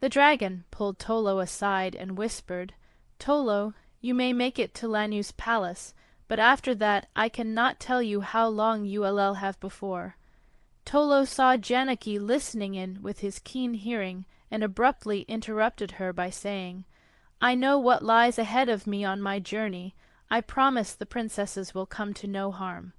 The dragon pulled Tolo aside and whispered, "Tolo, you may make it to Lanu's palace, but after that I cannot tell you how long you will have before." Tolo saw Janaki listening in with his keen hearing, and abruptly interrupted her by saying, "I know what lies ahead of me on my journey. I promise the princesses will come to no harm."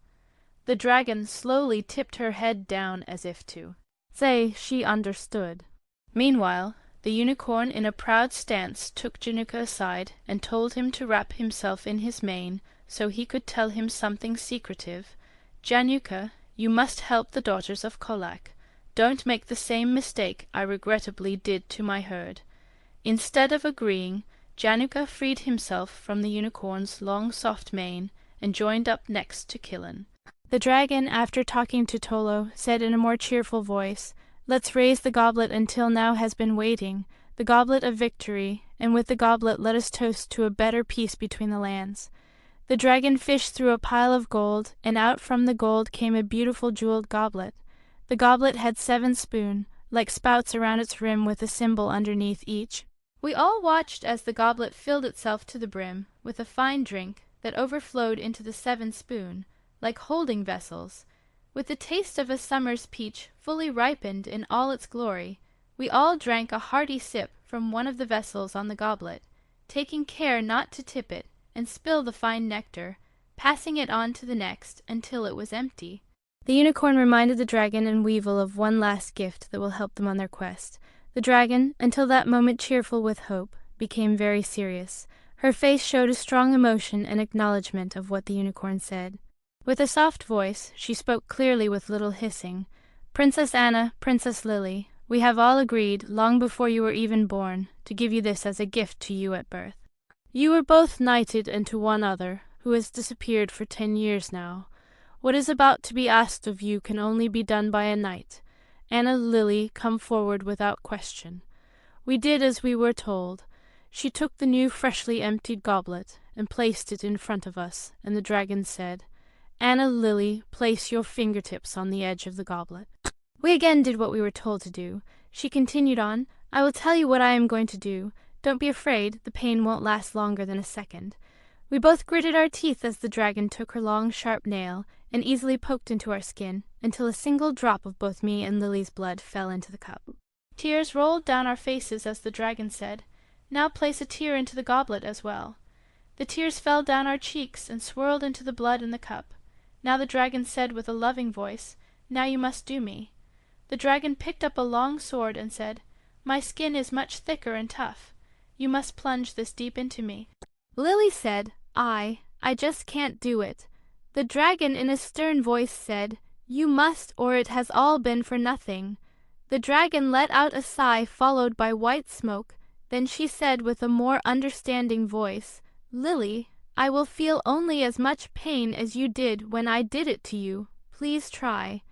The dragon slowly tipped her head down as if to say she understood. Meanwhile, the unicorn in a proud stance took Januka aside and told him to wrap himself in his mane so he could tell him something secretive. "Januka, you must help the daughters of Colac. Don't make the same mistake I regrettably did to my herd." Instead of agreeing, Januka freed himself from the unicorn's long soft mane and joined up next to Killen. The dragon, after talking to Tolo, said in a more cheerful voice, "Let's raise the goblet until now has been waiting, the goblet of victory, and with the goblet let us toast to a better peace between the lands." The dragon fished through a pile of gold, and out from the gold came a beautiful jeweled goblet. The goblet had 7 spoons, like spouts around its rim with a symbol underneath each. We all watched as the goblet filled itself to the brim with a fine drink that overflowed into the 7 spoons, like holding vessels. With the taste of a summer's peach fully ripened in all its glory, we all drank a hearty sip from one of the vessels on the goblet, taking care not to tip it and spill the fine nectar, passing it on to the next until it was empty. The unicorn reminded the dragon and weevil of one last gift that will help them on their quest. The dragon, until that moment cheerful with hope, became very serious. Her face showed a strong emotion and acknowledgment of what the unicorn said. With a soft voice, she spoke clearly with little hissing. "Princess Anna, Princess Lily, we have all agreed, long before you were even born, to give you this as a gift to you at birth. You were both knighted into one other, who has disappeared for 10 years now. What is about to be asked of you can only be done by a knight. Anna Lily, come forward without question." We did as we were told. She took the new freshly emptied goblet and placed it in front of us, and the dragon said, "Anna Lily, place your fingertips on the edge of the goblet." We again did what we were told to do. She continued on, "I will tell you what I am going to do. Don't be afraid, the pain won't last longer than a second." We both gritted our teeth as the dragon took her long sharp nail and easily poked into our skin until a single drop of both me and Lily's blood fell into the cup. Tears rolled down our faces as the dragon said, "Now place a tear into the goblet as well." The tears fell down our cheeks and swirled into the blood in the cup. Now the dragon said with a loving voice, "Now you must do me." The dragon picked up a long sword and said, "My skin is much thicker and tough. You must plunge this deep into me." Lily said, I just can't do it." The dragon in a stern voice said, "You must, or it has all been for nothing." The dragon let out a sigh followed by white smoke. Then she said with a more understanding voice, "Lily, I will feel only as much pain as you did when I did it to you. Please try."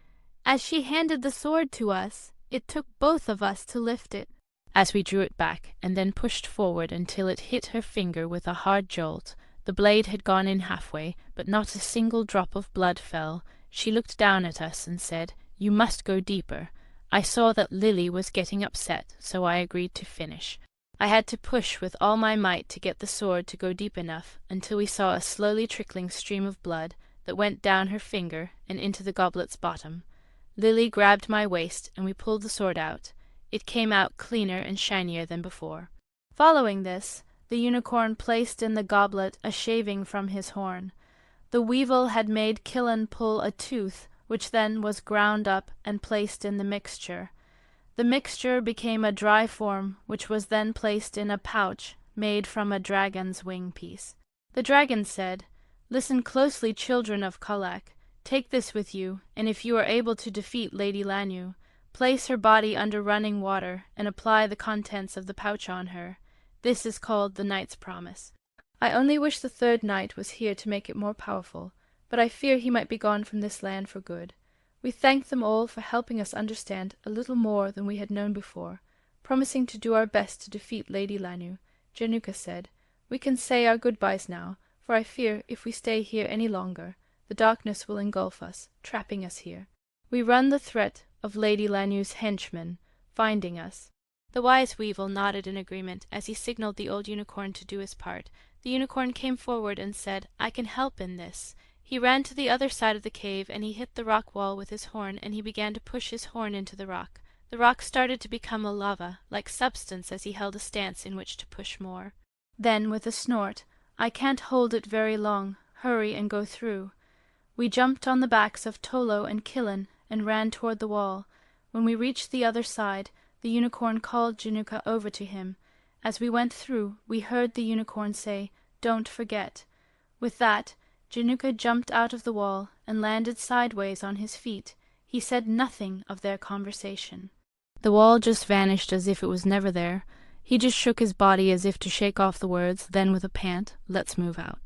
As she handed the sword to us, it took both of us to lift it. As we drew it back and then pushed forward until it hit her finger with a hard jolt, the blade had gone in halfway, but not a single drop of blood fell. She looked down at us and said, "You must go deeper." I saw that Lily was getting upset, so I agreed to finish. I had to push with all my might to get the sword to go deep enough until we saw a slowly trickling stream of blood that went down her finger and into the goblet's bottom. Lily grabbed my waist and we pulled the sword out. It came out cleaner and shinier than before. Following this, the unicorn placed in the goblet a shaving from his horn. The weevil had made Killen pull a tooth, which then was ground up and placed in the mixture. The mixture became a dry form, which was then placed in a pouch made from a dragon's wing piece. The dragon said, "Listen closely, children of Colac. Take this with you, and if you are able to defeat Lady Lanu, place her body under running water and apply the contents of the pouch on her. This is called the knight's promise. I only wish the 3rd knight was here to make it more powerful, but I fear he might be gone from this land for good." We thanked them all for helping us understand a little more than we had known before. Promising to do our best to defeat Lady Lanu, Januka said, "We can say our goodbyes now, for I fear if we stay here any longer, the darkness will engulf us, trapping us here. We run the threat of Lady Lanu's henchmen finding us. The wise weevil nodded in agreement as he signaled the old unicorn to do his part. The unicorn came forward and said, "I can help in this." He ran to the other side of the cave, and he hit the rock wall with his horn, and he began to push his horn into the rock. The rock started to become a lava-like substance as he held a stance in which to push more. Then, with a snort, "I can't hold it very long. Hurry and go through." We jumped on the backs of Tolo and Killen and ran toward the wall. When we reached the other side, the unicorn called Januka over to him. As we went through, we heard the unicorn say, "Don't forget." With that, Januka jumped out of the wall and landed sideways on his feet. He said nothing of their conversation. The wall just vanished as if it was never there. He just shook his body as if to shake off the words, then with a pant, "Let's move out."